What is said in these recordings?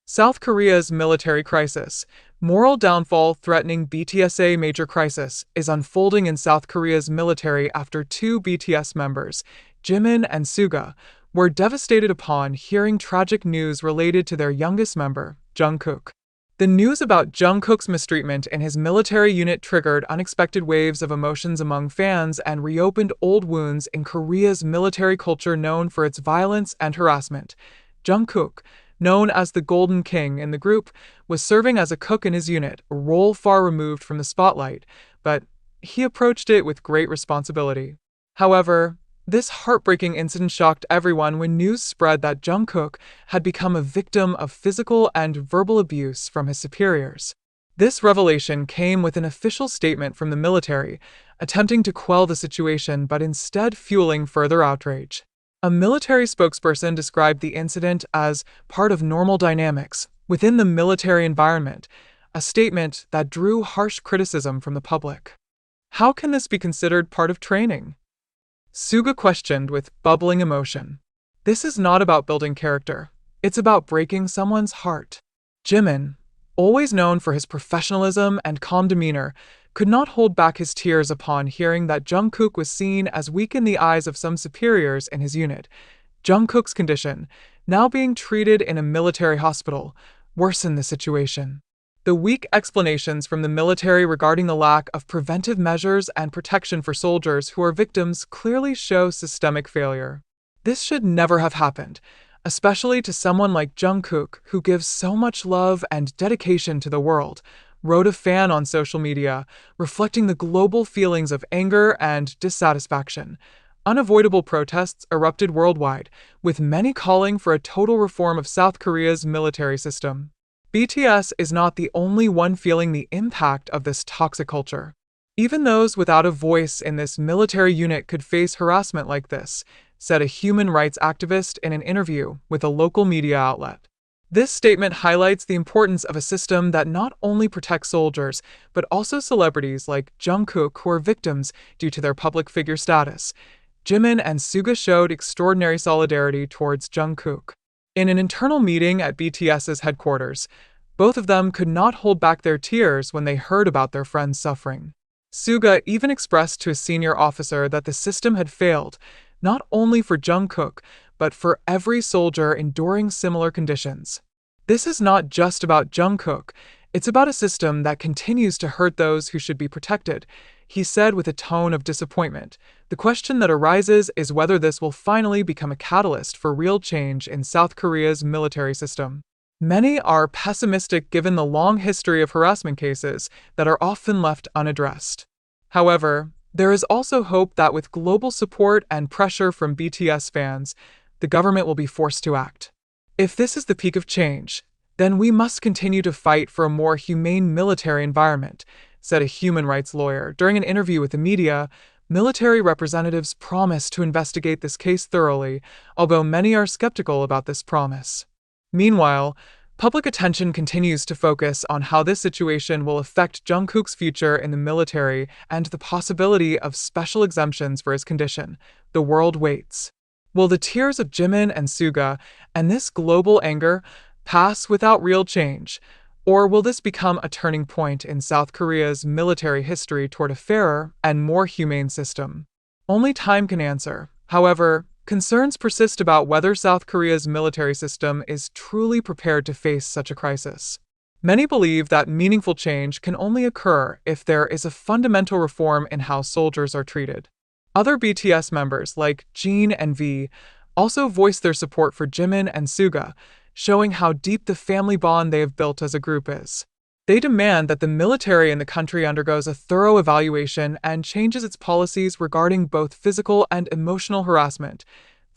South Korea's military crisis. Moral downfall threatening BTS major crisis is unfolding in South Korea's military after two BTS members, Jimin and Suga, were devastated upon hearing tragic news related to their youngest member, Jungkook. The news about Jungkook's mistreatment in his military unit triggered unexpected waves of emotions among fans and reopened old wounds in Korea's military culture known for its violence and harassment. Jungkook, known as the Golden King in the group, was serving as a cook in his unit, a role far removed from the spotlight, but he approached it with great responsibility. However, this heartbreaking incident shocked everyone when news spread that Jungkook had become a victim of physical and verbal abuse from his superiors. This revelation came with an official statement from the military, attempting to quell the situation but instead fueling further outrage. A military spokesperson described the incident as part of normal dynamics within the military environment, a statement that drew harsh criticism from the public. How can this be considered part of training? Suga questioned with bubbling emotion. This is not about building character. It's about breaking someone's heart. Jimin, always known for his professionalism and calm demeanor, could not hold back his tears upon hearing that Jungkook was seen as weak in the eyes of some superiors in his unit. Jungkook's condition, now being treated in a military hospital, worsened the situation. The weak explanations from the military regarding the lack of preventive measures and protection for soldiers who are victims clearly show systemic failure. This should never have happened, especially to someone like Jungkook, who gives so much love and dedication to the world, wrote a fan on social media, reflecting the global feelings of anger and dissatisfaction. Unavoidable protests erupted worldwide, with many calling for a total reform of South Korea's military system. BTS is not the only one feeling the impact of this toxic culture. Even those without a voice in this military unit could face harassment like this, said a human rights activist in an interview with a local media outlet. This statement highlights the importance of a system that not only protects soldiers, but also celebrities like Jungkook who are victims due to their public figure status. Jimin and Suga showed extraordinary solidarity towards Jungkook. In an internal meeting at BTS's headquarters, both of them could not hold back their tears when they heard about their friend's suffering. Suga even expressed to a senior officer that the system had failed, not only for Jungkook, but for every soldier enduring similar conditions. This is not just about Jungkook, it's about a system that continues to hurt those who should be protected, he said with a tone of disappointment. The question that arises is whether this will finally become a catalyst for real change in South Korea's military system. Many are pessimistic given the long history of harassment cases that are often left unaddressed. However, there is also hope that with global support and pressure from BTS fans, the government will be forced to act. If this is the peak of change, then we must continue to fight for a more humane military environment, said a human rights lawyer. During an interview with the media, military representatives promised to investigate this case thoroughly, although many are skeptical about this promise. Meanwhile, public attention continues to focus on how this situation will affect Jungkook's future in the military and the possibility of special exemptions for his condition. The world waits. Will the tears of Jimin and Suga and this global anger pass without real change, or will this become a turning point in South Korea's military history toward a fairer and more humane system? Only time can answer. However, concerns persist about whether South Korea's military system is truly prepared to face such a crisis. Many believe that meaningful change can only occur if there is a fundamental reform in how soldiers are treated. Other BTS members, like Jin and V, also voiced their support for Jimin and Suga, showing how deep the family bond they have built as a group is. They demand that the military in the country undergoes a thorough evaluation and changes its policies regarding both physical and emotional harassment.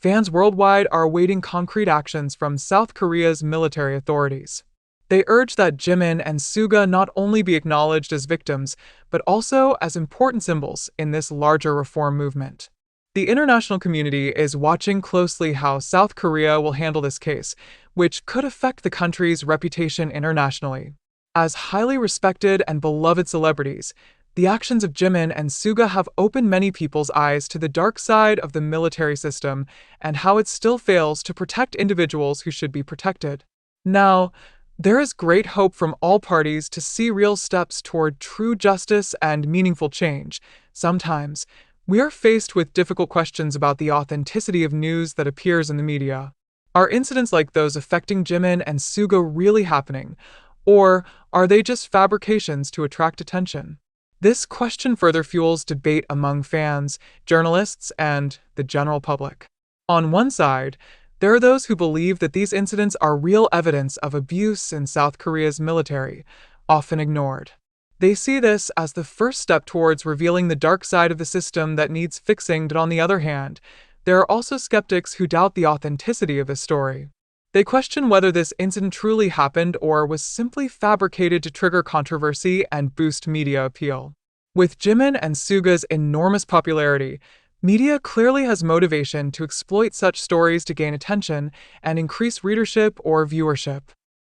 Fans worldwide are awaiting concrete actions from South Korea's military authorities. They urge that Jimin and Suga not only be acknowledged as victims, but also as important symbols in this larger reform movement. The international community is watching closely how South Korea will handle this case, which could affect the country's reputation internationally. As highly respected and beloved celebrities, the actions of Jimin and Suga have opened many people's eyes to the dark side of the military system and how it still fails to protect individuals who should be protected. Now, There is great hope from all parties to see real steps toward true justice and meaningful change. Sometimes, we are faced with difficult questions about the authenticity of news that appears in the media. Are incidents like those affecting Jimin and Suga really happening? Or are they just fabrications to attract attention? This question further fuels debate among fans, journalists, and the general public. On one side, there are those who believe that these incidents are real evidence of abuse in South Korea's military, often ignored. They see this as the first step towards revealing the dark side of the system that needs fixing, but on the other hand, there are also skeptics who doubt the authenticity of the story. They question whether this incident truly happened or was simply fabricated to trigger controversy and boost media appeal. With Jimin and Suga's enormous popularity, media clearly has motivation to exploit such stories to gain attention and increase readership or viewership.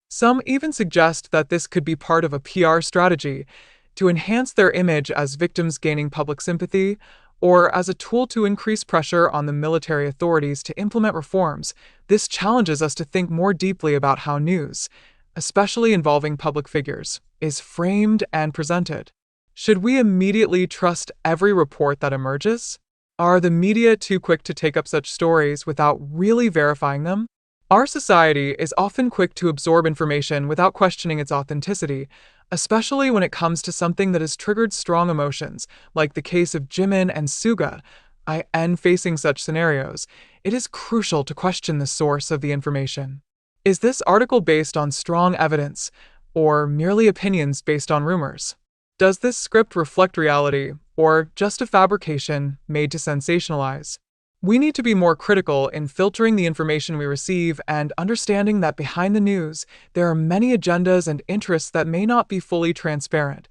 Some even suggest that this could be part of a PR strategy to enhance their image as victims gaining public sympathy, or as a tool to increase pressure on the military authorities to implement reforms. This challenges us to think more deeply about how news, especially involving public figures, is framed and presented. Should we immediately trust every report that emerges? Are the media too quick to take up such stories without really verifying them? Our society is often quick to absorb information without questioning its authenticity, especially when it comes to something that has triggered strong emotions, like the case of Jimin and Suga. Facing such scenarios, it is crucial to question the source of the information. Is this article based on strong evidence, or merely opinions based on rumors? Does this script reflect reality, or just a fabrication made to sensationalize? We need to be more critical in filtering the information we receive and understanding that behind the news, there are many agendas and interests that may not be fully transparent.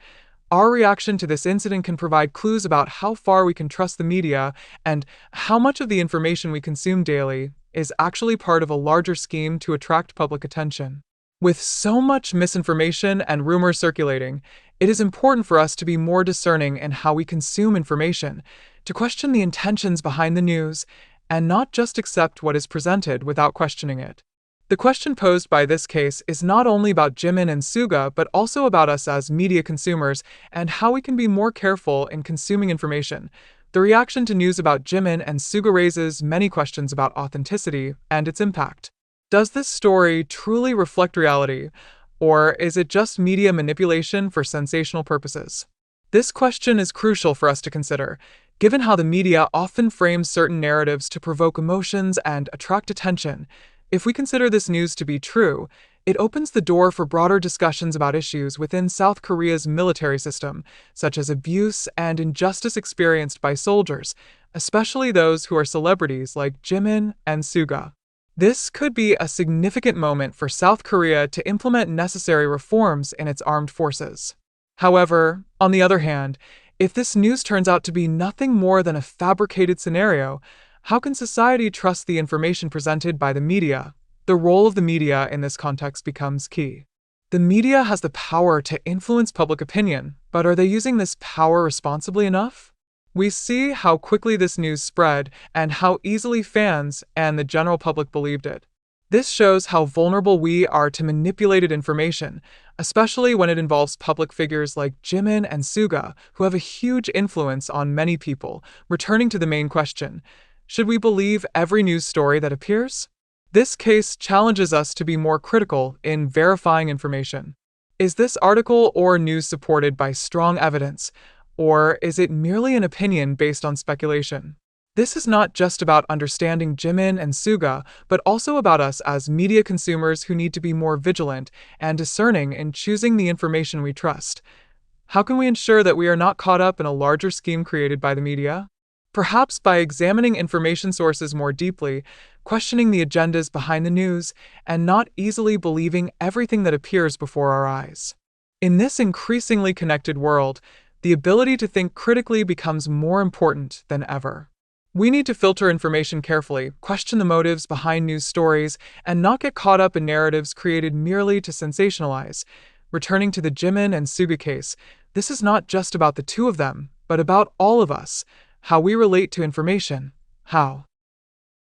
Our reaction to this incident can provide clues about how far we can trust the media and how much of the information we consume daily is actually part of a larger scheme to attract public attention. With so much misinformation and rumors circulating, it is important for us to be more discerning in how we consume information, to question the intentions behind the news, and not just accept what is presented without questioning it. The question posed by this case is not only about Jimin and Suga, but also about us as media consumers and how we can be more careful in consuming information. The reaction to news about Jimin and Suga raises many questions about authenticity and its impact. Does this story truly reflect reality, or is it just media manipulation for sensational purposes? This question is crucial for us to consider, given how the media often frames certain narratives to provoke emotions and attract attention. If we consider this news to be true, it opens the door for broader discussions about issues within South Korea's military system, such as abuse and injustice experienced by soldiers, especially those who are celebrities like Jimin and Suga. This could be a significant moment for South Korea to implement necessary reforms in its armed forces. However, on the other hand, if this news turns out to be nothing more than a fabricated scenario, how can society trust the information presented by the media? The role of the media in this context becomes key. The media has the power to influence public opinion, but are they using this power responsibly enough? We see how quickly this news spread and how easily fans and the general public believed it. This shows how vulnerable we are to manipulated information, especially when it involves public figures like Jimin and Suga, who have a huge influence on many people. Returning to the main question, should we believe every news story that appears? This case challenges us to be more critical in verifying information. Is this article or news supported by strong evidence, or is it merely an opinion based on speculation? This is not just about understanding Jimin and Suga, but also about us as media consumers who need to be more vigilant and discerning in choosing the information we trust. How can we ensure that we are not caught up in a larger scheme created by the media? Perhaps by examining information sources more deeply, questioning the agendas behind the news, and not easily believing everything that appears before our eyes. In this increasingly connected world, the ability to think critically becomes more important than ever. We need to filter information carefully, question the motives behind news stories, and not get caught up in narratives created merely to sensationalize. Returning to the Jimin and Suga case, this is not just about the two of them, but about all of us, how we relate to information, how